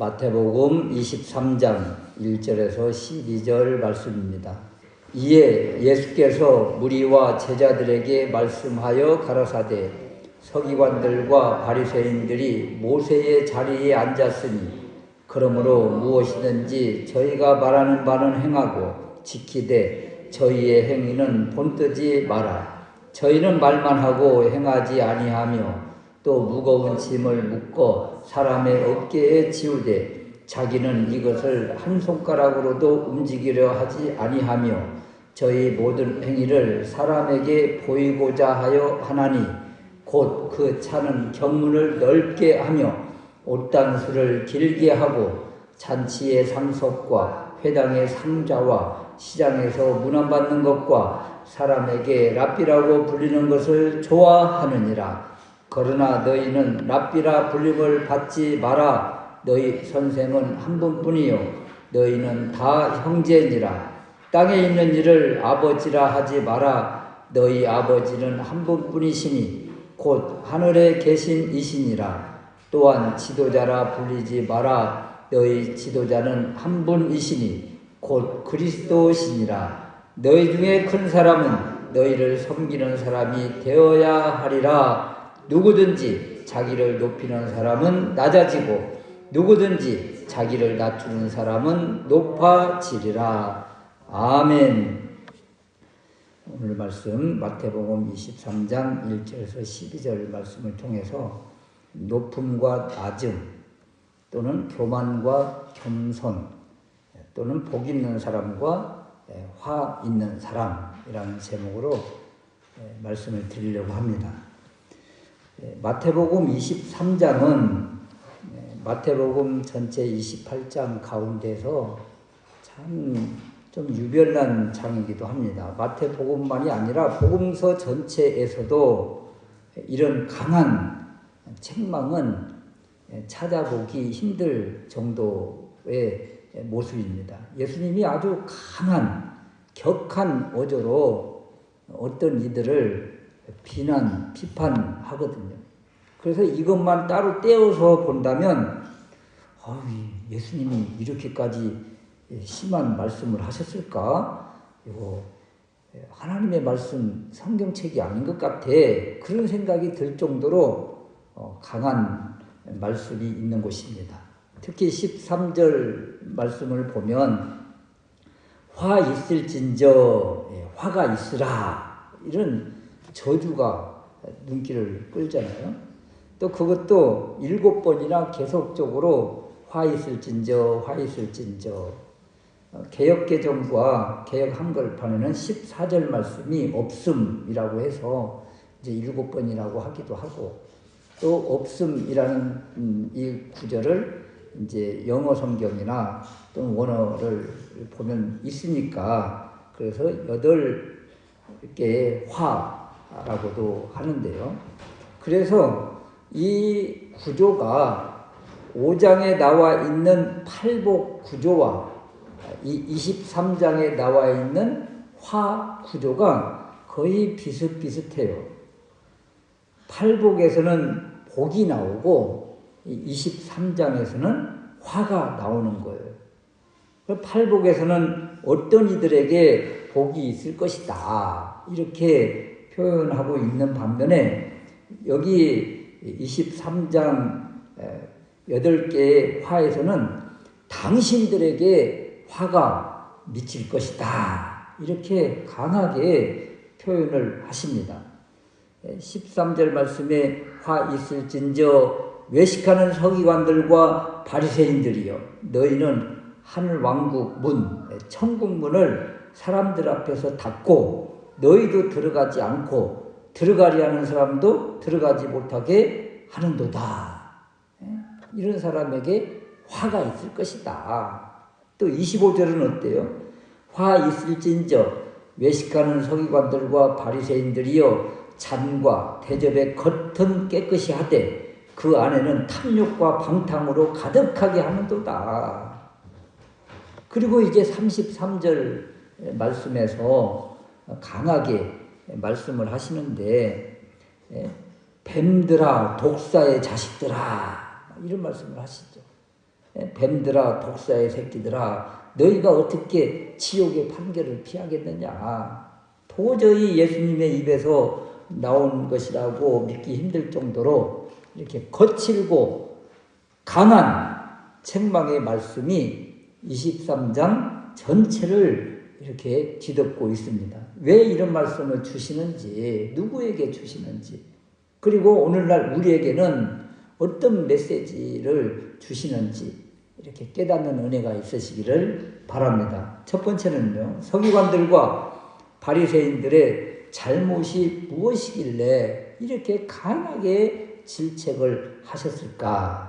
마태복음 23장 1절에서 12절 말씀입니다. 이에 예수께서 무리와 제자들에게 말씀하여 가라사대 서기관들과 바리새인들이 모세의 자리에 앉았으니 그러므로 무엇이든지 저희가 말하는 바는 행하고 지키되 저희의 행위는 본뜨지 마라. 저희는 말만 하고 행하지 아니하며 또 무거운 짐을 묶어 사람의 어깨에 지우되 자기는 이것을 한 손가락으로도 움직이려 하지 아니하며 저희 모든 행위를 사람에게 보이고자 하여 하나니 곧 그 차는 견문을 넓게 하며 옷단수를 길게 하고 잔치의 상석과 회당의 상자와 시장에서 문안받는 것과 사람에게 랍비라고 불리는 것을 좋아하느니라. 그러나 너희는 랍비라 불림을 받지 마라. 너희 선생은 한 분뿐이요 너희는 다 형제니라. 땅에 있는 이를 아버지라 하지 마라. 너희 아버지는 한 분뿐이시니 곧 하늘에 계신 이시니라. 또한 지도자라 불리지 마라. 너희 지도자는 한 분이시니 곧 그리스도시니라. 너희 중에 큰 사람은 너희를 섬기는 사람이 되어야 하리라. 누구든지 자기를 높이는 사람은 낮아지고 누구든지 자기를 낮추는 사람은 높아지리라. 아멘. 오늘 말씀 마태복음 23장 1절에서 12절 말씀을 통해서 높음과 낮음 또는 교만과 겸손 또는 복 있는 사람과 화 있는 사람이라는 제목으로 말씀을 드리려고 합니다. 마태복음 23장은 마태복음 전체 28장 가운데서 참 좀 유별난 장이기도 합니다. 마태복음만이 아니라 복음서 전체에서도 이런 강한 책망은 찾아보기 힘들 정도의 모습입니다. 예수님이 아주 강한 격한 어조로 어떤 이들을 비난, 비판하거든요. 그래서 이것만 따로 떼어서 본다면 예수님이 이렇게까지 심한 말씀을 하셨을까? 이거 하나님의 말씀 성경책이 아닌 것 같아. 그런 생각이 들 정도로 강한 말씀이 있는 곳입니다. 특히 13절 말씀을 보면 화 있을진저 화가 있으라 이런 저주가 눈길을 끌잖아요. 또 그것도 7번이나 계속적으로 화 있을진저 화 있을진저. 개역개정과 개역 한글판에는 14절 말씀이 없음이라고 해서 이제 7번이라고 하기도 하고 또 없음이라는 이 구절을 이제 영어 성경이나 또는 원어를 보면 있으니까 그래서 8개의 화라고도 하는데요. 그래서 이 구조가 5장에 나와 있는 팔복 구조와 이 23장에 나와 있는 화 구조가 거의 비슷비슷해요. 팔복에서는 복이 나오고 23장에서는 화가 나오는 거예요. 팔복에서는 어떤 이들에게 복이 있을 것이다 이렇게 표현하고 있는 반면에 여기 23장 8개의 화에서는 당신들에게 화가 미칠 것이다 이렇게 강하게 표현을 하십니다. 13절 말씀에 화 있을진저 외식하는 서기관들과 바리새인들이여 너희는 하늘 왕국 문 천국 문을 사람들 앞에서 닫고 너희도 들어가지 않고 들어가려 하는 사람도 들어가지 못하게 하는도다. 이런 사람에게 화가 있을 것이다. 또 25절은 어때요? 화 있을진저 외식하는 서기관들과 바리새인들이여 잔과 대접의 겉은 깨끗이 하되 그 안에는 탐욕과 방탕으로 가득하게 하는도다. 그리고 이제 33절 말씀에서 강하게 말씀을 하시는데 뱀들아 독사의 자식들아 이런 말씀을 하시죠. 뱀들아 독사의 새끼들아 너희가 어떻게 지옥의 판결을 피하겠느냐. 도저히 예수님의 입에서 나온 것이라고 믿기 힘들 정도로 이렇게 거칠고 강한 책망의 말씀이 23장 전체를 이렇게 뒤덮고 있습니다. 왜 이런 말씀을 주시는지, 누구에게 주시는지, 그리고 오늘날 우리에게는 어떤 메시지를 주시는지 이렇게 깨닫는 은혜가 있으시기를 바랍니다. 첫 번째는요, 서기관들과 바리새인들의 잘못이 무엇이길래 이렇게 강하게 질책을 하셨을까?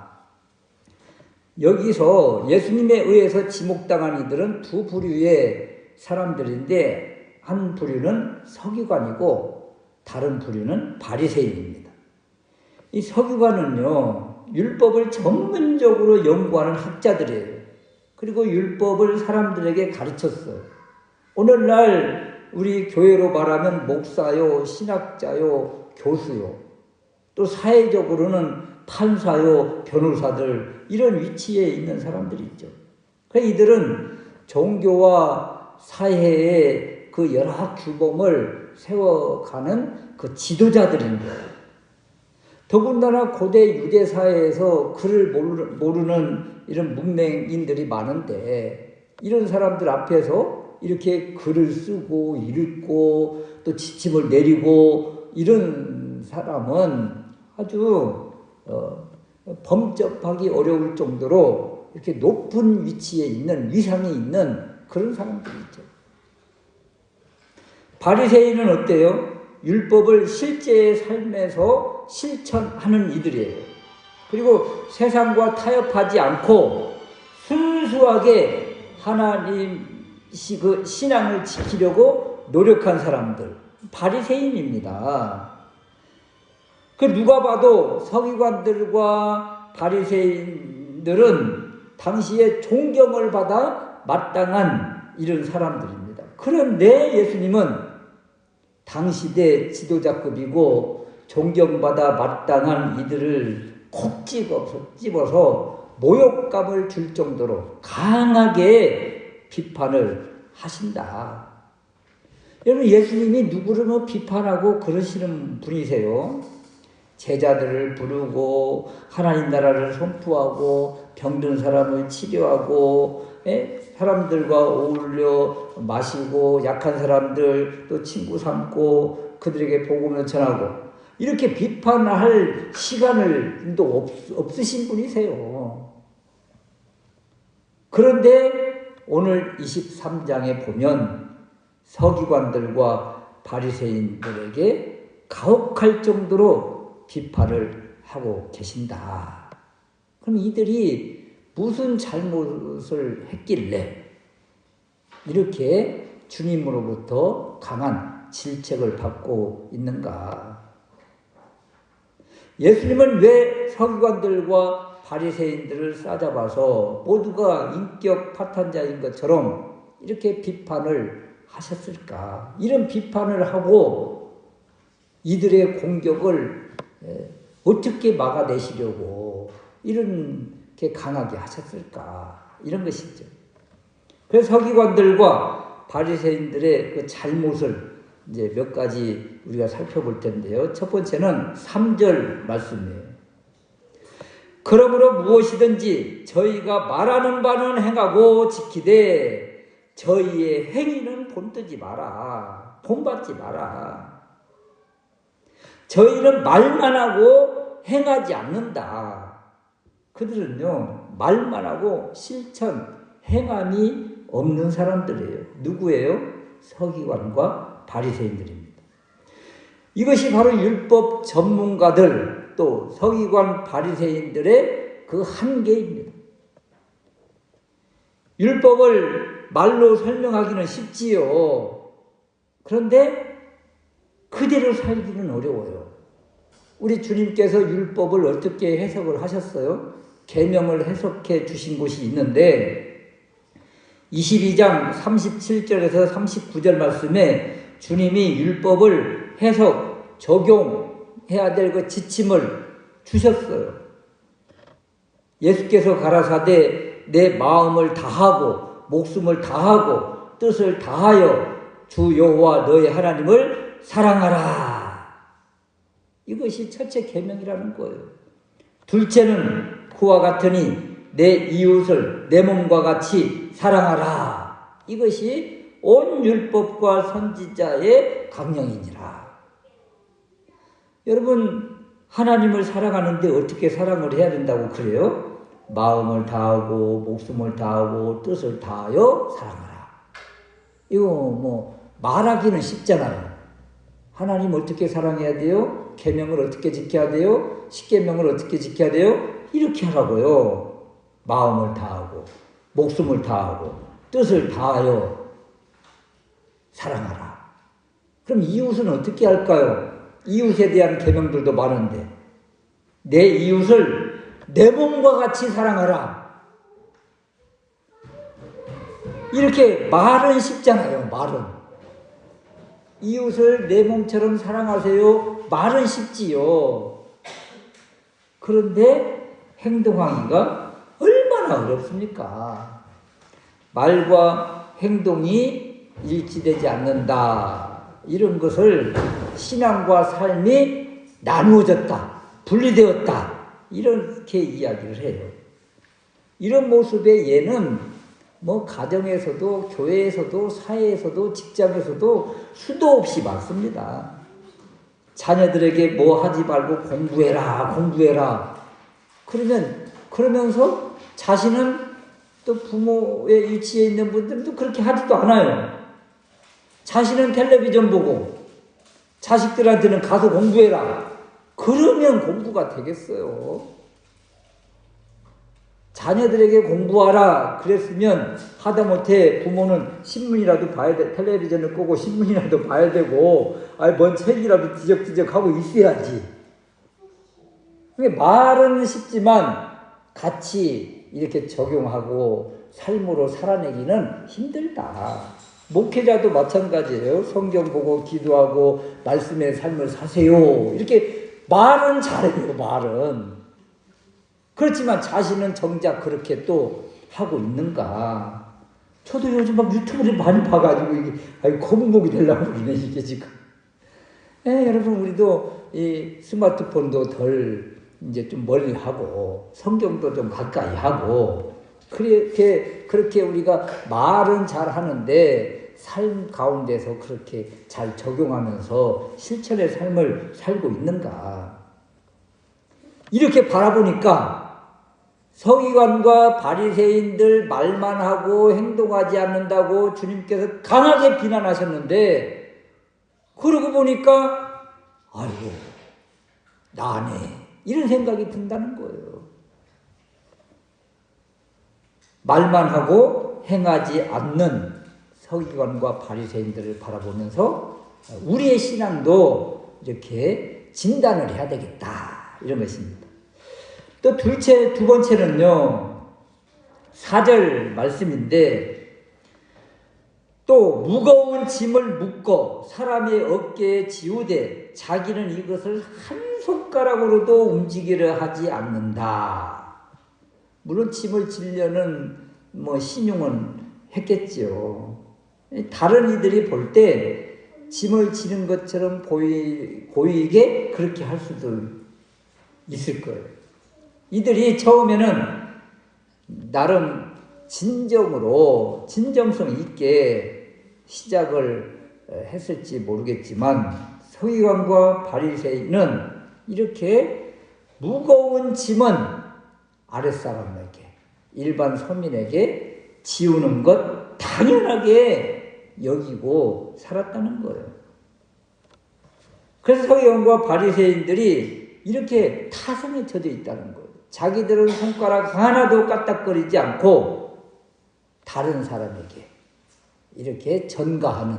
여기서 예수님에 의해서 지목당한 이들은 두 부류의 사람들인데 한 부류는 서기관이고 다른 부류는 바리새인입니다. 이 서기관은요, 율법을 전문적으로 연구하는 학자들이에요. 그리고 율법을 사람들에게 가르쳤어요. 오늘날 우리 교회로 말하면 목사요, 신학자요, 교수요, 또 사회적으로는 판사요, 변호사들, 이런 위치에 있는 사람들이 있죠. 그래서 이들은 종교와 사회의 그 여러 규범을 세워가는 그 지도자들인 거예요. 더군다나 고대 유대 사회에서 글을 모르는 이런 문맹인들이 많은데 이런 사람들 앞에서 이렇게 글을 쓰고 읽고 또 지침을 내리고 이런 사람은 아주 범접하기 어려울 정도로 이렇게 높은 위치에 있는, 위상이 있는 그런 사람들이죠. 바리새인은 어때요? 율법을 실제의 삶에서 실천하는 이들이에요. 그리고 세상과 타협하지 않고 순수하게 하나님 그 신앙을 지키려고 노력한 사람들, 바리새인입니다. 그 누가 봐도 서기관들과 바리새인들은 당시에 존경을 받아 마땅한 이런 사람들입니다. 그런데 예수님은 당시대 지도자급이고 존경받아 마땅한 이들을 콕 집어서 모욕감을 줄 정도로 강하게 비판을 하신다. 여러분, 예수님이 누구를 비판하고 그러시는 분이세요? 제자들을 부르고 하나님 나라를 선포하고 병든 사람을 치료하고 사람들과 어울려 마시고 약한 사람들 또 친구 삼고 그들에게 복음을 전하고 이렇게 비판할 시간을 또 없으신 분이세요. 그런데 오늘 23장에 보면 서기관들과 바리새인들에게 가혹할 정도로 비판을 하고 계신다. 그럼 이들이 무슨 잘못을 했길래 이렇게 주님으로부터 강한 질책을 받고 있는가? 예수님은 왜 서기관들과 바리새인들을 싸잡아서 모두가 인격 파탄자인 것처럼 이렇게 비판을 하셨을까? 이런 비판을 하고 이들의 공격을 어떻게 막아내시려고 이렇게 강하게 하셨을까? 이런 것이죠. 그래서 서기관들과 바리새인들의 그 잘못을 이제 몇 가지 우리가 살펴볼 텐데요. 첫 번째는 3절 말씀이에요. 그러므로 무엇이든지 저희가 말하는 바는 행하고 지키되 저희의 행위는 본뜨지 마라. 본받지 마라. 저희는 말만 하고 행하지 않는다. 그들은요, 말만 하고 실천, 행함이 없는 사람들이에요. 누구예요? 서기관과 바리새인들입니다. 이것이 바로 율법 전문가들 또 서기관 바리새인들의 그 한계입니다. 율법을 말로 설명하기는 쉽지요. 그런데 그대로 살기는 어려워요. 우리 주님께서 율법을 어떻게 해석을 하셨어요? 계명을 해석해 주신 곳이 있는데 22장 37절에서 39절 말씀에 주님이 율법을 해석, 적용해야 될 그 지침을 주셨어요. 예수께서 가라사대 내 마음을 다하고 목숨을 다하고 뜻을 다하여 주 여호와 너의 하나님을 사랑하라. 이것이 첫째 계명이라는 거예요. 둘째는 그와 같으니 내 이웃을 내 몸과 같이 사랑하라. 이것이 온 율법과 선지자의 강령이니라. 여러분, 하나님을 사랑하는데 어떻게 사랑을 해야 된다고 그래요? 마음을 다하고 목숨을 다하고 뜻을 다하여 사랑하라. 이거 뭐 말하기는 쉽잖아요. 하나님 어떻게 사랑해야 돼요? 계명을 어떻게 지켜야 돼요? 십계명을 어떻게 지켜야 돼요? 이렇게 하라고요. 마음을 다하고 목숨을 다하고 뜻을 다하여 사랑하라. 그럼 이웃은 어떻게 할까요? 이웃에 대한 계명들도 많은데 내 이웃을 내 몸과 같이 사랑하라. 이렇게 말은 쉽잖아요. 말은 이웃을 내 몸처럼 사랑하세요. 말은 쉽지요. 그런데 행동하기가 얼마나 어렵습니까? 말과 행동이 일치되지 않는다. 이런 것을 신앙과 삶이 나누어졌다, 분리되었다, 이렇게 이야기를 해요. 이런 모습의 예는 뭐 가정에서도 교회에서도 사회에서도 직장에서도 수도 없이 많습니다. 자녀들에게 뭐 하지 말고 공부해라. 그러면서 자신은 또 부모의 위치에 있는 분들도 그렇게 하지도 않아요. 자신은 텔레비전 보고 자식들한테는 가서 공부해라. 그러면 공부가 되겠어요. 자녀들에게 공부하라 그랬으면 하다못해 부모는 신문이라도 봐야 돼. 텔레비전을 끄고 신문이라도 봐야 되고 뭔 책이라도 뒤적뒤적 하고 있어야지. 말은 쉽지만 같이 이렇게 적용하고 삶으로 살아내기는 힘들다. 목회자도 마찬가지예요. 성경 보고 기도하고 말씀의 삶을 사세요. 이렇게 말은 잘해요. 말은. 그렇지만 자신은 정작 그렇게 또 하고 있는가. 저도 요즘 막 유튜브를 많이 봐가지고 이게 거북목이 되려고 그러네 이게 지금. 여러분 우리도 이 스마트폰도 덜 이제 좀 멀리 하고 성경도 좀 가까이 하고 그렇게 우리가 말은 잘 하는데 삶 가운데서 그렇게 잘 적용하면서 실천의 삶을 살고 있는가. 이렇게 바라보니까 서기관과 바리새인들 말만 하고 행동하지 않는다고 주님께서 강하게 비난하셨는데 그러고 보니까 아이고 나네 이런 생각이 든다는 거예요. 말만 하고 행하지 않는 서기관과 바리새인들을 바라보면서 우리의 신앙도 이렇게 진단을 해야 되겠다 이런 것입니다. 또 두 번째는요 4절 말씀인데 또 무거운 짐을 묶어 사람의 어깨에 지우되 자기는 이것을 한 손가락으로도 움직이려 하지 않는다. 물론 짐을 지려는 신용은 했겠지요. 다른 이들이 볼 때 짐을 지는 것처럼 보이게 그렇게 할 수도 있을 거예요. 이들이 처음에는 나름 진정성 있게 시작을 했을지 모르겠지만 서기관과 바리새인은 이렇게 무거운 짐은 아랫사람에게 일반 서민에게 지우는 것 당연하게 여기고 살았다는 거예요. 그래서 서기관과 바리새인들이 이렇게 타성에 젖어 있다는 거예요. 자기들은 손가락 하나도 까딱거리지 않고 다른 사람에게 이렇게 전가하는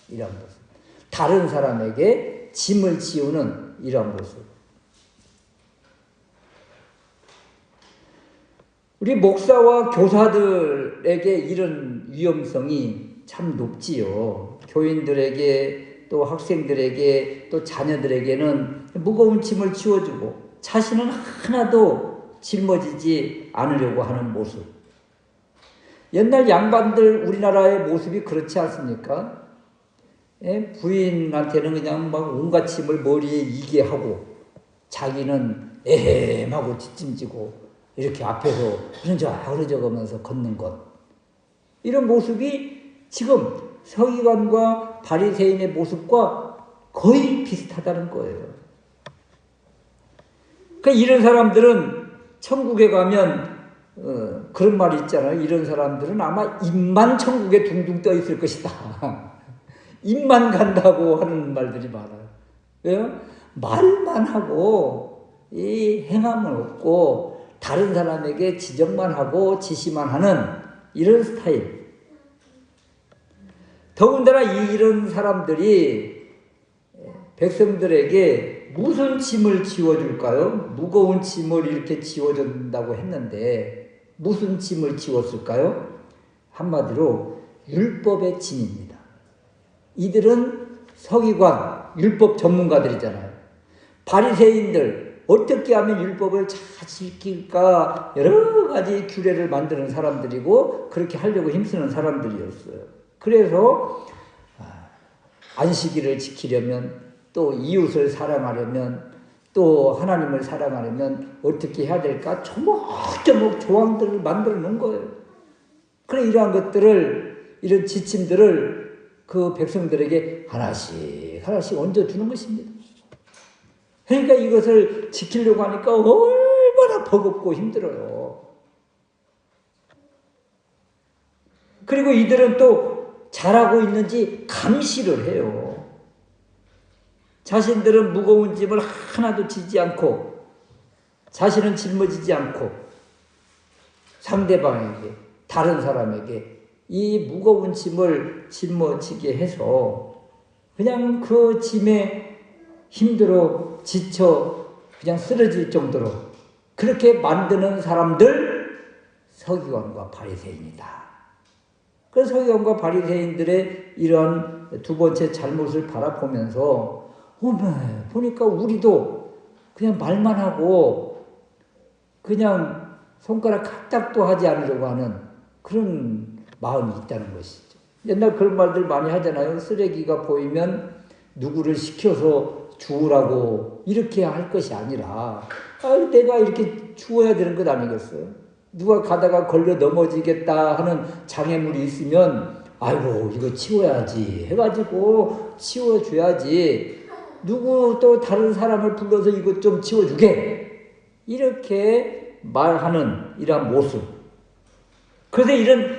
이런 모습, 다른 사람에게 짐을 지우는 이런 모습. 우리 목사와 교사들에게 이런 위험성이 참 높지요. 교인들에게 또 학생들에게 또 자녀들에게는 무거운 짐을 지워주고 자신은 하나도 짊어지지 않으려고 하는 모습. 옛날 양반들 우리나라의 모습이 그렇지 않습니까? 예? 부인한테는 그냥 막 온갖 짐을 머리에 이게 하고 자기는 에헴하고 뒷짐지고 이렇게 앞에서 흐느적흐느적 하면서 걷는 것. 이런 모습이 지금 서기관과 바리새인의 모습과 거의 비슷하다는 거예요. 그러니까 이런 사람들은 천국에 가면 그런 말이 있잖아요. 이런 사람들은 아마 입만 천국에 둥둥 떠 있을 것이다. 입만 간다고 하는 말들이 많아요. 왜요? 말만 하고 이 행함은 없고 다른 사람에게 지적만 하고 지시만 하는 이런 스타일. 더군다나 이런 사람들이 백성들에게 무슨 짐을 지워줄까요? 무거운 짐을 이렇게 지워준다고 했는데 무슨 짐을 지웠을까요? 한마디로 율법의 짐입니다. 이들은 서기관, 율법 전문가들이잖아요. 바리새인들, 어떻게 하면 율법을 잘 지킬까 여러 가지 규례를 만드는 사람들이고 그렇게 하려고 힘쓰는 사람들이었어요. 그래서 안식일을 지키려면 또 이웃을 사랑하려면 또 하나님을 사랑하려면 어떻게 해야 될까? 조목조목 조항들을 만들어 놓은 거예요. 그래 이러한 것들을 이런 지침들을 그 백성들에게 하나씩 하나씩 얹어주는 것입니다. 그러니까 이것을 지키려고 하니까 얼마나 버겁고 힘들어요. 그리고 이들은 또 잘하고 있는지 감시를 해요. 자신들은 무거운 짐을 하나도 지지 않고 자신은 짊어지지 않고 상대방에게 다른 사람에게 이 무거운 짐을 짊어지게 해서 그냥 그 짐에 힘들어 지쳐 그냥 쓰러질 정도로 그렇게 만드는 사람들 서기관과 바리새인이다. 그 서기관과 바리새인들의 이런 두 번째 잘못을 바라보면서 보니까 우리도 그냥 말만 하고 그냥 손가락 까딱도 하지 않으려고 하는 그런 마음이 있다는 것이죠. 옛날 그런 말들 많이 하잖아요. 쓰레기가 보이면 누구를 시켜서 주우라고 이렇게 할 것이 아니라 내가 이렇게 주워야 되는 것 아니겠어요? 누가 가다가 걸려 넘어지겠다 하는 장애물이 있으면 아이고 이거 치워야지 해가지고 치워줘야지 누구 또 다른 사람을 불러서 이것 좀 치워주게 이렇게 말하는 이런 모습. 그래서 이런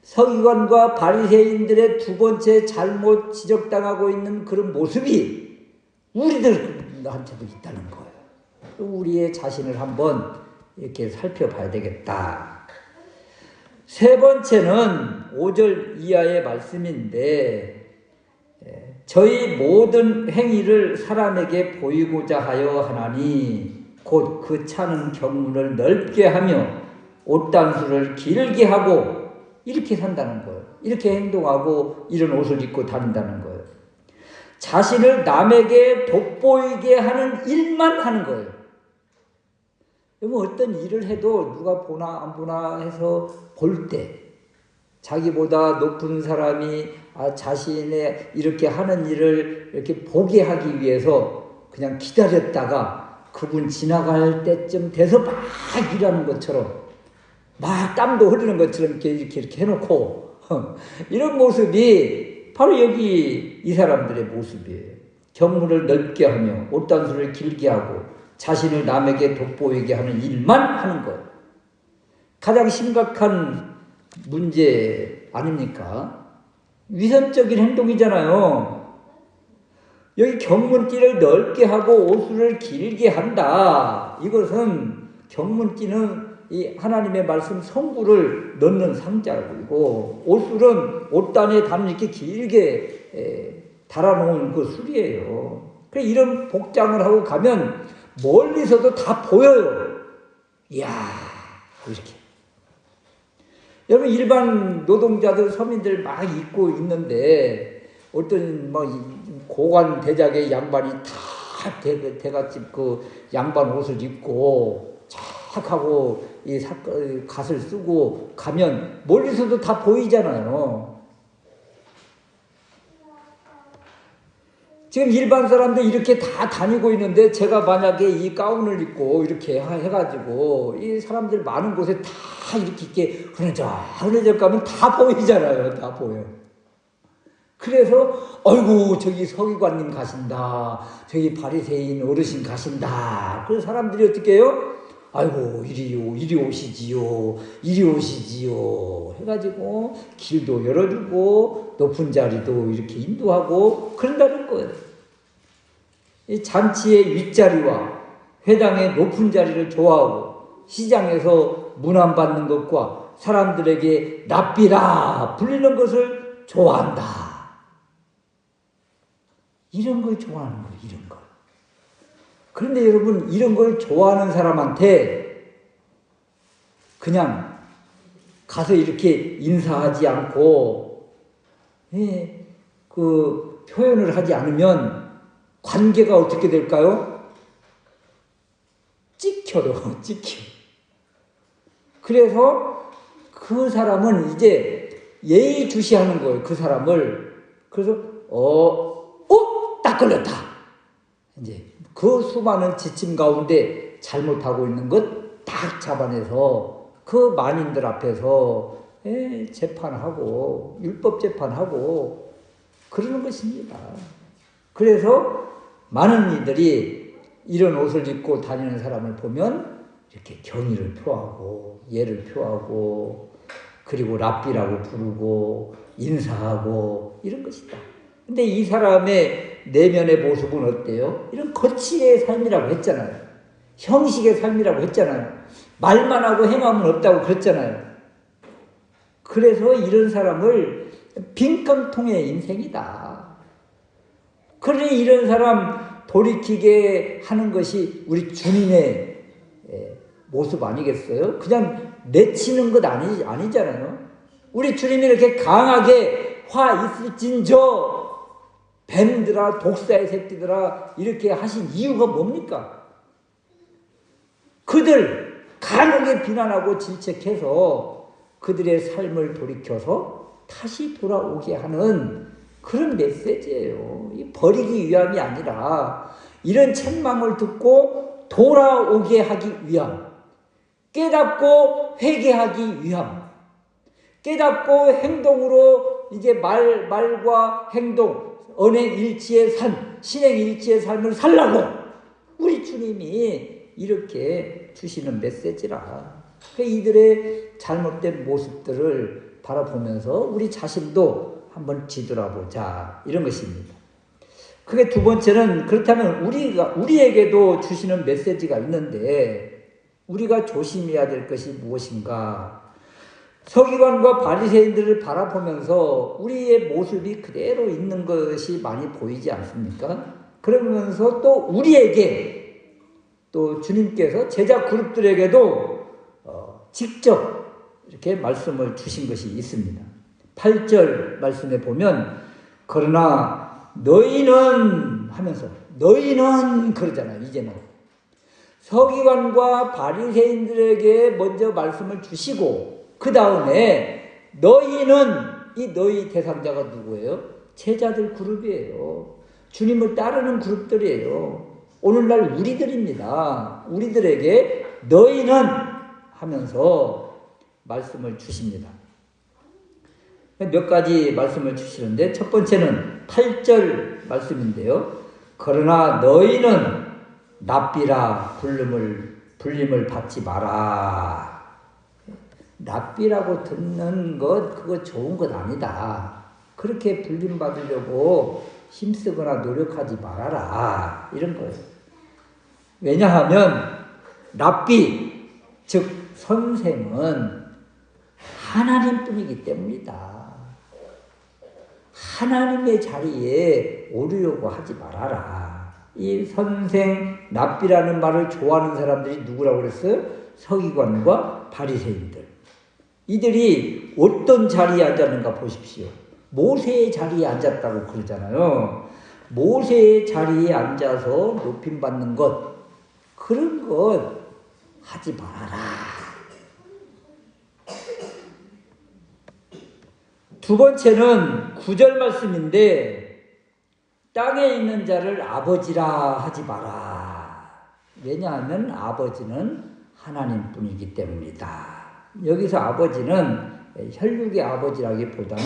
서기관과 바리새인들의 두 번째 잘못 지적당하고 있는 그런 모습이 우리들한테도 있다는 거예요. 우리의 자신을 한번 이렇게 살펴봐야 되겠다. 세 번째는 5절 이하의 말씀인데 저희 모든 행위를 사람에게 보이고자 하여 하나니 곧 그 차는 경문을 넓게 하며 옷단수를 길게 하고 이렇게 산다는 거예요. 이렇게 행동하고 이런 옷을 입고 다닌다는 거예요. 자신을 남에게 돋보이게 하는 일만 하는 거예요. 어떤 일을 해도 누가 보나 안 보나 해서 볼 때 자기보다 높은 사람이 자신의 이렇게 하는 일을 이렇게 보게 하기 위해서 그냥 기다렸다가 그분 지나갈 때쯤 돼서 막 일하는 것처럼 막 땀도 흐르는 것처럼 이렇게 해놓고 이런 모습이 바로 여기 이 사람들의 모습이에요. 경문을 넓게 하며 옷단수를 길게 하고 자신을 남에게 돋보이게 하는 일만 하는 거예요. 가장 심각한 문제 아닙니까? 위선적인 행동이잖아요. 여기 경문띠를 넓게 하고 옷을 길게 한다. 이것은 경문띠는 이 하나님의 말씀 성구를 넣는 상자이고 옷술은 옷단에 단을 이렇게 길게 달아놓은 그 술이에요. 그래서 이런 복장을 하고 가면 멀리서도 다 보여요. 이야 이렇게. 여러분 일반 노동자들 서민들 막 입고 있는데 어떤 뭐 고관 대작의 양반이 다 대갓집 그 양반 옷을 입고 하고 이 갓을 쓰고 가면 멀리서도 다 보이잖아요. 지금 일반 사람들 이렇게 다 다니고 있는데 제가 만약에 이 가운을 입고 이렇게 해가지고 이 사람들 많은 곳에 다 이렇게 흐느적 가면 다 보이잖아요. 다 보여. 그래서 어이구 저기 서기관님 가신다. 저기 바리새인 어르신 가신다. 그래서 사람들이 어떻게 해요? 아이고 이리 오시지요. 이리 오시지요. 해가지고 길도 열어주고 높은 자리도 이렇게 인도하고 그런다는 거예요. 이 잔치의 윗자리와 회당의 높은 자리를 좋아하고 시장에서 문안받는 것과 사람들에게 납비라 불리는 것을 좋아한다. 이런 걸 좋아하는 거예요. 이런 걸. 그런데 여러분 이런 걸 좋아하는 사람한테 그냥 가서 이렇게 인사하지 않고 그 표현을 하지 않으면 관계가 어떻게 될까요? 찍혀요. 찍혀. 그래서 그 사람은 이제 예의주시하는 거예요. 그 사람을. 그래서 딱 걸렸다. 이제 그 수많은 지침 가운데 잘못하고 있는 것 딱 잡아내서 그 만인들 앞에서 재판하고 율법 재판하고 그러는 것입니다. 그래서 많은 이들이 이런 옷을 입고 다니는 사람을 보면 이렇게 경의를 표하고 예를 표하고 그리고 랍비라고 부르고 인사하고 이런 것이다. 근데 이 사람의 내면의 모습은 어때요? 이런 거치의 삶이라고 했잖아요. 형식의 삶이라고 했잖아요. 말만 하고 행함은 없다고 그랬잖아요. 그래서 이런 사람을 빈깡통의 인생이다. 그러니 이런 사람 돌이키게 하는 것이 우리 주님의 모습 아니겠어요? 그냥 내치는 것 아니잖아요. 우리 주님이 이렇게 강하게 화 있을진저 뱀들아 독사의 새끼들아 이렇게 하신 이유가 뭡니까? 그들 강하게 비난하고 질책해서 그들의 삶을 돌이켜서 다시 돌아오게 하는 그런 메시지예요. 버리기 위함이 아니라 이런 책망을 듣고 돌아오게 하기 위함, 깨닫고 회개하기 위함, 깨닫고 행동으로 이제 말과 행동, 언행일치의 삶, 신행일치의 삶을 살라고 우리 주님이 이렇게 주시는 메시지라. 이들의 잘못된 모습들을 바라보면서 우리 자신도 한번 뒤돌아보자 이런 것입니다. 그게 두 번째는 그렇다면 우리에게도 주시는 메시지가 있는데 우리가 조심해야 될 것이 무엇인가? 서기관과 바리새인들을 바라보면서 우리의 모습이 그대로 있는 것이 많이 보이지 않습니까? 그러면서 또 우리에게 또 주님께서 제자 그룹들에게도 직접 이렇게 말씀을 주신 것이 있습니다. 8절 말씀에 보면 그러나 너희는 하면서 너희는 그러잖아요. 이제는 서기관과 바리새인들에게 먼저 말씀을 주시고 그 다음에 너희는 이 너희 대상자가 누구예요? 제자들 그룹이에요. 주님을 따르는 그룹들이에요. 오늘날 우리들입니다. 우리들에게 너희는 하면서 말씀을 주십니다. 몇 가지 말씀을 주시는데 첫 번째는 8절 말씀인데요. 그러나 너희는 납비라 불림을 받지 마라. 납비라고 듣는 것 그거 좋은 것 아니다. 그렇게 불림 받으려고 힘쓰거나 노력하지 말아라. 이런 거예요. 왜냐하면 랍비 즉 선생은 하나님뿐이기 때문이다. 하나님의 자리에 오르려고 하지 말아라. 이 선생 랍비라는 말을 좋아하는 사람들이 누구라고 그랬어요? 서기관과 바리새인들. 이들이 어떤 자리에 앉았는가 보십시오. 모세의 자리에 앉았다고 그러잖아요. 모세의 자리에 앉아서 높임받는 것, 그런 것 하지 말아라. 두 번째는 9절 말씀인데 땅에 있는 자를 아버지라 하지 마라. 왜냐하면 아버지는 하나님뿐이기 때문이다. 여기서 아버지는 혈육의 아버지라기보다는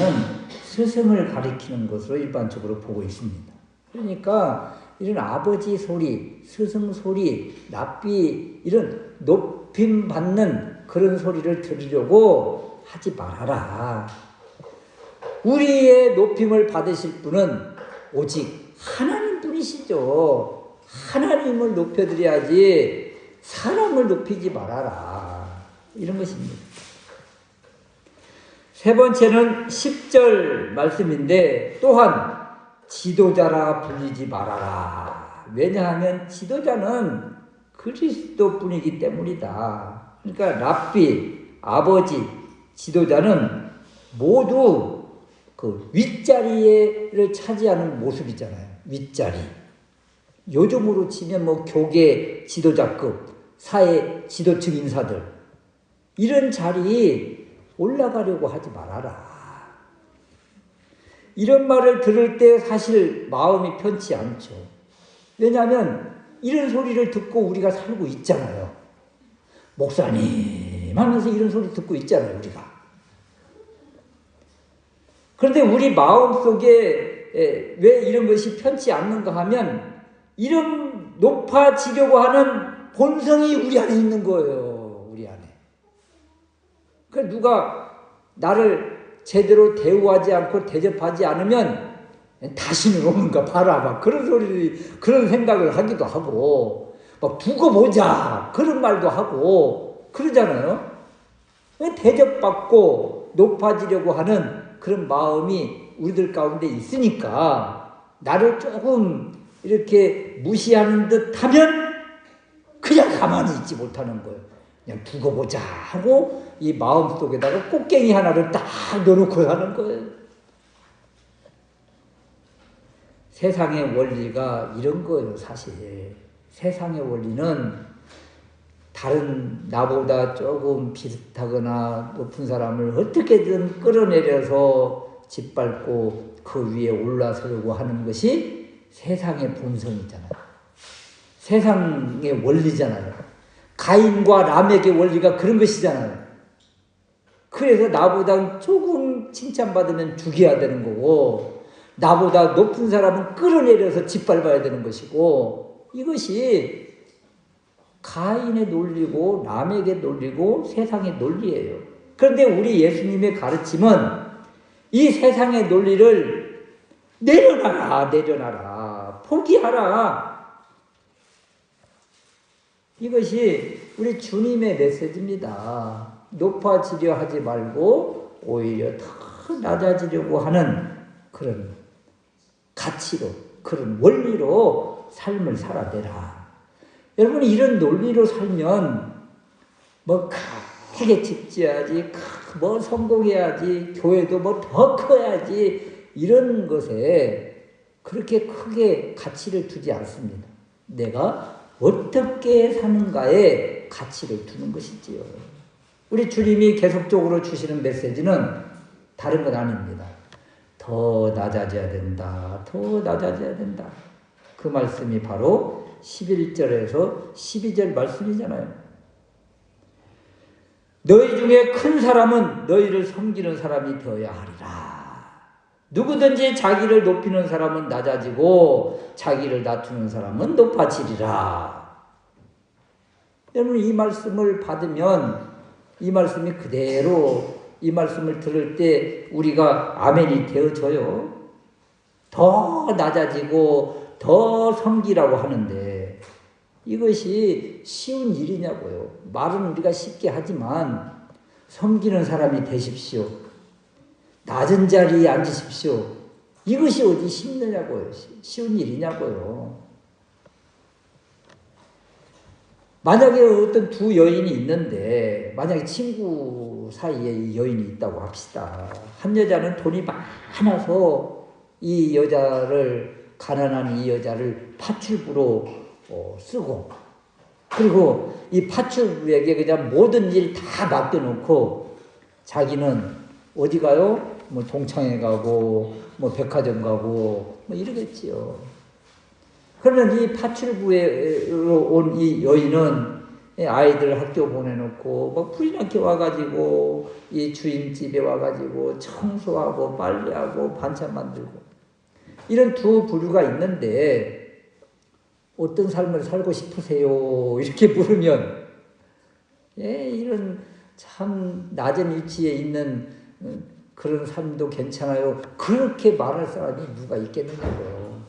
스승을 가리키는 것으로 일반적으로 보고 있습니다. 그러니까 이런 아버지 소리, 스승 소리, 랍비 이런 높임 받는 그런 소리를 들으려고 하지 말아라. 우리의 높임을 받으실 분은 오직 하나님 분이시죠. 하나님을 높여드려야지 사람을 높이지 말아라. 이런 것입니다. 세 번째는 10절 말씀인데 또한 지도자라 불리지 말아라. 왜냐하면 지도자는 그리스도뿐이기 때문이다. 그러니까 랍비, 아버지, 지도자는 모두 그 윗자리를 차지하는 모습이잖아요. 윗자리. 요즘으로 치면 뭐 교계 지도자급, 사회 지도층 인사들 이런 자리에 올라가려고 하지 말아라. 이런 말을 들을 때 사실 마음이 편치 않죠. 왜냐하면 이런 소리를 듣고 우리가 살고 있잖아요. 목사님 하면서 이런 소리 듣고 있잖아요, 우리가. 그런데 우리 마음속에 왜 이런 것이 편치 않는가 하면 이런 높아지려고 하는 본성이 우리 안에 있는 거예요. 우리 안에. 그러니까 누가 나를 제대로 대우하지 않고 대접하지 않으면 다시는 오는가 봐라. 막 그런 소리, 그런 생각을 하기도 하고, 막 두고 보자. 그런 말도 하고, 그러잖아요. 대접받고 높아지려고 하는 그런 마음이 우리들 가운데 있으니까, 나를 조금 이렇게 무시하는 듯 하면 그냥 가만히 있지 못하는 거예요. 그냥 두고 보자 하고 이 마음속에다가 꽃갱이 하나를 딱 넣어놓고 하는 거예요. 세상의 원리가 이런 거예요, 사실. 세상의 원리는 다른 나보다 조금 비슷하거나 높은 사람을 어떻게든 끌어내려서 짓밟고 그 위에 올라서려고 하는 것이 세상의 본성이잖아요. 세상의 원리잖아요. 가인과 람에게 원리가 그런 것이잖아요. 그래서 나보다 조금 칭찬받으면 죽여야 되는 거고, 나보다 높은 사람은 끌어내려서 짓밟아야 되는 것이고, 이것이 가인의 논리고 람에게 논리고 세상의 논리예요. 그런데 우리 예수님의 가르침은 이 세상의 논리를 내려놔라, 포기하라. 이것이 우리 주님의 메시지입니다. 높아지려 하지 말고 오히려 더 낮아지려고 하는 그런 가치로, 그런 원리로 삶을 살아내라. 여러분이 이런 논리로 살면 뭐 크게 집지어야지, 뭐 성공해야지, 교회도 뭐 더 커야지, 이런 것에 그렇게 크게 가치를 두지 않습니다. 내가 어떻게 사는가에 가치를 두는 것이지요. 우리 주님이 계속적으로 주시는 메시지는 다른 건 아닙니다. 더 낮아져야 된다. 더 낮아져야 된다. 그 말씀이 바로 11절에서 12절 말씀이잖아요. 너희 중에 큰 사람은 너희를 섬기는 사람이 되어야 하리라. 누구든지 자기를 높이는 사람은 낮아지고 자기를 낮추는 사람은 높아지리라. 여러분 이 말씀을 받으면 이 말씀이 그대로 이 말씀을 들을 때 우리가 아멘이 되어져요. 더 낮아지고 더 섬기라고 하는데 이것이 쉬운 일이냐고요. 말은 우리가 쉽게 하지만 섬기는 사람이 되십시오. 낮은 자리에 앉으십시오. 이것이 어디 쉽느냐고요. 쉬운 일이냐고요. 만약에 어떤 두 여인이 있는데 만약에 친구 사이에 이 여인이 있다고 합시다. 한 여자는 돈이 많아서 이 여자를 가난한 이 여자를 파출부로 쓰고 그리고 이 파출부에게 그냥 모든 일 다 맡겨놓고 자기는 어디 가요? 뭐 동창회 가고 뭐 백화점 가고 뭐 이러겠지요. 그러면 이 파출부로 온 이 여인은 아이들 학교 보내놓고 막 불이 나게 와가지고 이 주인집에 와가지고 청소하고 빨래하고 반찬 만들고 이런 두 부류가 있는데 어떤 삶을 살고 싶으세요? 이렇게 물으면 이런 참 낮은 위치에 있는 그런 삶도 괜찮아요. 그렇게 말할 사람이 누가 있겠느냐고요.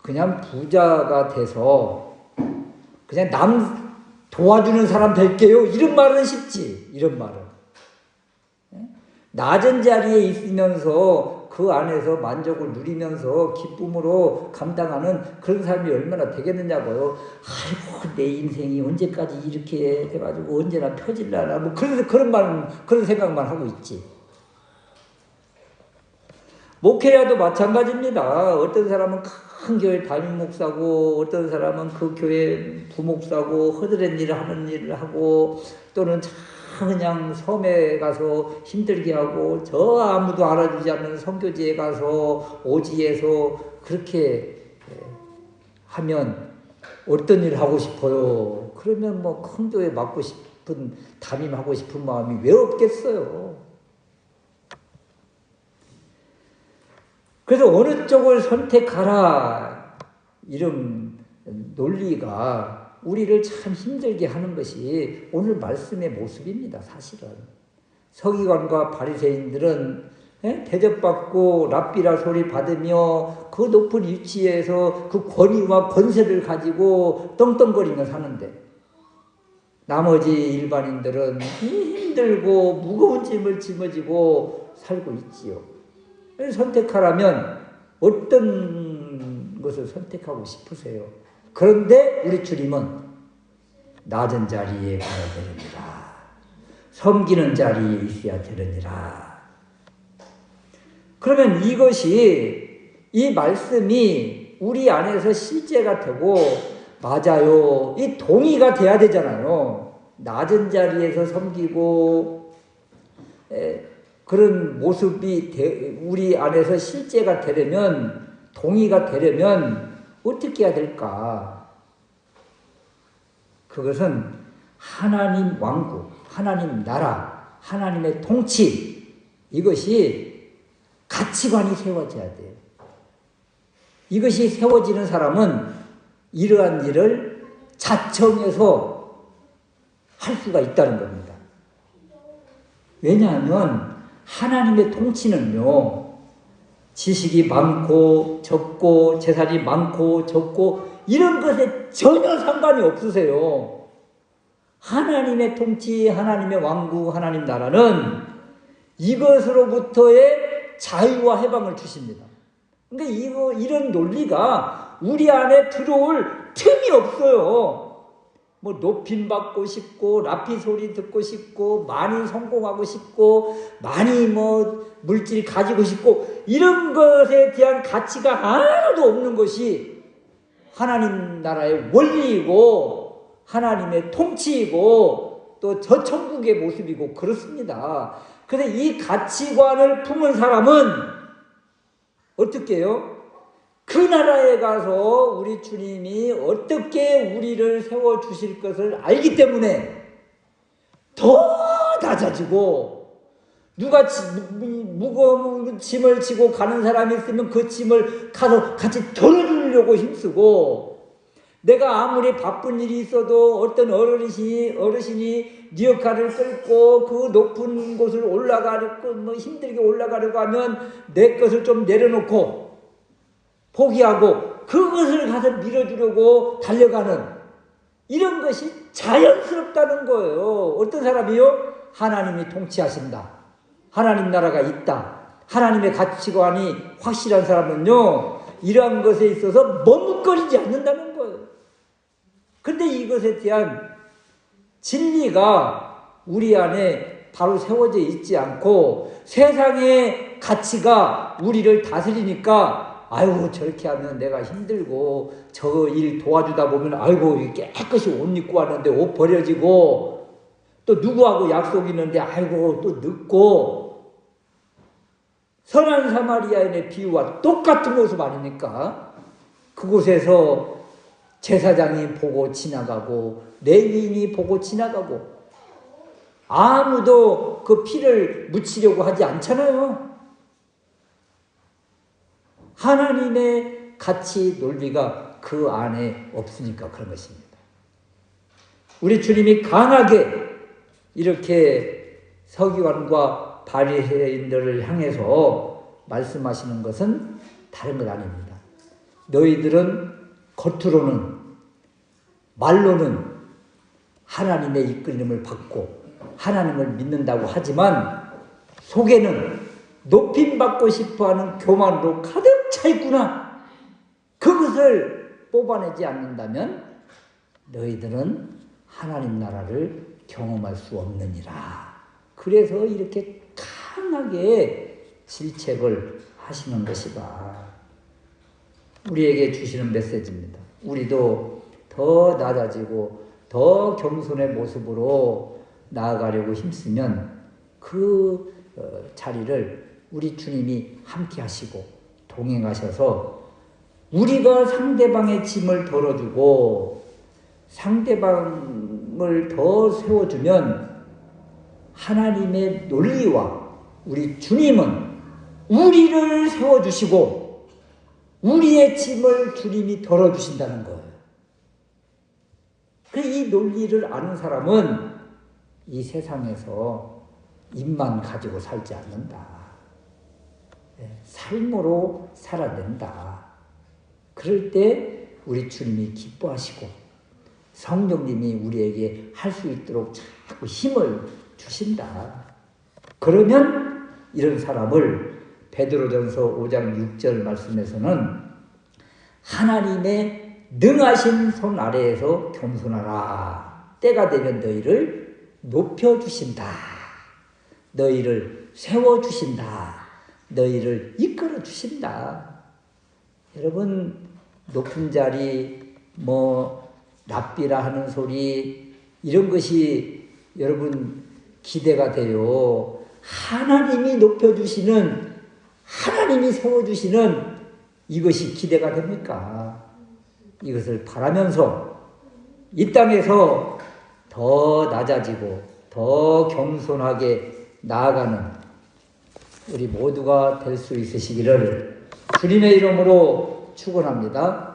그냥 부자가 돼서 그냥 남 도와주는 사람 될게요. 이런 말은 쉽지. 이런 말은. 낮은 자리에 있으면서 그 안에서 만족을 누리면서 기쁨으로 감당하는 그런 삶이 얼마나 되겠느냐고요. 아이고 내 인생이 언제까지 이렇게 돼가지고 언제나 펴질라나 뭐 그런 생각만 하고 있지. 목회자도 마찬가지입니다. 어떤 사람은 큰 교회 담임 목사고 어떤 사람은 그 교회 부목사고 허드렛 일을 하는 일을 하고 또는 그냥 섬에 가서 힘들게 하고 저 아무도 알아주지 않는 선교지에 가서 오지에서 그렇게 하면 어떤 일을 하고 싶어요? 그러면 뭐 큰 교회 맡고 싶은 담임하고 싶은 마음이 왜 없겠어요? 그래서 어느 쪽을 선택하라 이런 논리가 우리를 참 힘들게 하는 것이 오늘 말씀의 모습입니다. 사실은 서기관과 바리새인들은 대접받고 랍비라 소리 받으며 그 높은 위치에서 그 권위와 권세를 가지고 떵떵거리며 사는데 나머지 일반인들은 힘들고 무거운 짐을 짊어지고 살고 있지요. 선택하라면 어떤 것을 선택하고 싶으세요? 그런데 우리 주님은 낮은 자리에 가야 되느니라. 섬기는 자리에 있어야 되느니라. 그러면 이 말씀이 우리 안에서 실제가 되고 맞아요. 이 동의가 돼야 되잖아요. 낮은 자리에서 섬기고 그런 모습이 우리 안에서 실제가 되려면 동의가 되려면 어떻게 해야 될까? 그것은 하나님 왕국, 하나님 나라, 하나님의 통치 이것이 가치관이 세워져야 돼요. 이것이 세워지는 사람은 이러한 일을 자청해서 할 수가 있다는 겁니다. 왜냐하면 하나님의 통치는요, 지식이 많고 적고 재산이 많고 적고 이런 것에 전혀 상관이 없으세요. 하나님의 통치, 하나님의 왕국, 하나님 나라는 이것으로부터의 자유와 해방을 주십니다. 그러니까 이런 논리가 우리 안에 들어올 틈이 없어요. 뭐 높임 받고 싶고 라피 소리 듣고 싶고 많이 성공하고 싶고 많이 뭐 물질 가지고 싶고 이런 것에 대한 가치가 하나도 없는 것이 하나님 나라의 원리이고 하나님의 통치이고 또 저 천국의 모습이고 그렇습니다. 그런데 이 가치관을 품은 사람은 어떻게 해요? 그 나라에 가서 우리 주님이 어떻게 우리를 세워주실 것을 알기 때문에 더 낮아지고 누가 무거운 짐을 지고 가는 사람이 있으면 그 짐을 가서 같이 덜어주려고 힘쓰고 내가 아무리 바쁜 일이 있어도 어떤 어르신이 리어카를 끌고 그 높은 곳을 올라가려고 뭐 힘들게 올라가려고 하면 내 것을 좀 내려놓고 포기하고 그것을 가서 밀어주려고 달려가는 이런 것이 자연스럽다는 거예요. 어떤 사람이요? 하나님이 통치하신다. 하나님 나라가 있다. 하나님의 가치관이 확실한 사람은요, 이러한 것에 있어서 머뭇거리지 않는다는 거예요. 근데 이것에 대한 진리가 우리 안에 바로 세워져 있지 않고 세상의 가치가 우리를 다스리니까 아이고 저렇게 하면 내가 힘들고 저 일 도와주다 보면 아이고 깨끗이 옷 입고 왔는데 옷 버려지고 또 누구하고 약속 있는데 아이고 또 늦고 선한 사마리아인의 비유와 똑같은 모습 아닙니까? 그곳에서 제사장이 보고 지나가고 레위인이 보고 지나가고 아무도 그 피를 묻히려고 하지 않잖아요. 하나님의 가치 논리가 그 안에 없으니까 그런 것입니다. 우리 주님이 강하게 이렇게 서기관과 바리새인들을 향해서 말씀하시는 것은 다른 것 아닙니다. 너희들은 겉으로는 말로는 하나님의 이끌림을 받고 하나님을 믿는다고 하지만 속에는 높임받고 싶어하는 교만으로 가득 차 있구나. 그것을 뽑아내지 않는다면 너희들은 하나님 나라를 경험할 수 없느니라. 그래서 이렇게 강하게 질책을 하시는 것이다. 우리에게 주시는 메시지입니다. 우리도 더 낮아지고 더 겸손의 모습으로 나아가려고 힘쓰면 그 자리를 우리 주님이 함께 하시고 동행하셔서 우리가 상대방의 짐을 덜어주고 상대방을 더 세워주면 하나님의 논리와 우리 주님은 우리를 세워주시고 우리의 짐을 주님이 덜어주신다는 거예요. 이 논리를 아는 사람은 이 세상에서 입만 가지고 살지 않는다. 삶으로 살아낸다. 그럴 때 우리 주님이 기뻐하시고 성령님이 우리에게 할 수 있도록 자꾸 힘을 주신다. 그러면 이런 사람을 베드로전서 5장 6절 말씀에서는 하나님의 능하신 손 아래에서 겸손하라. 때가 되면 너희를 높여주신다. 너희를 세워주신다. 너희를 이끌어주신다. 여러분 높은 자리 랍비라 하는 소리 이런 것이 여러분 기대가 돼요. 하나님이 높여주시는 하나님이 세워주시는 이것이 기대가 됩니까? 이것을 바라면서 이 땅에서 더 낮아지고 더 겸손하게 나아가는 우리 모두가 될 수 있으시기를 주님의 이름으로 축원합니다.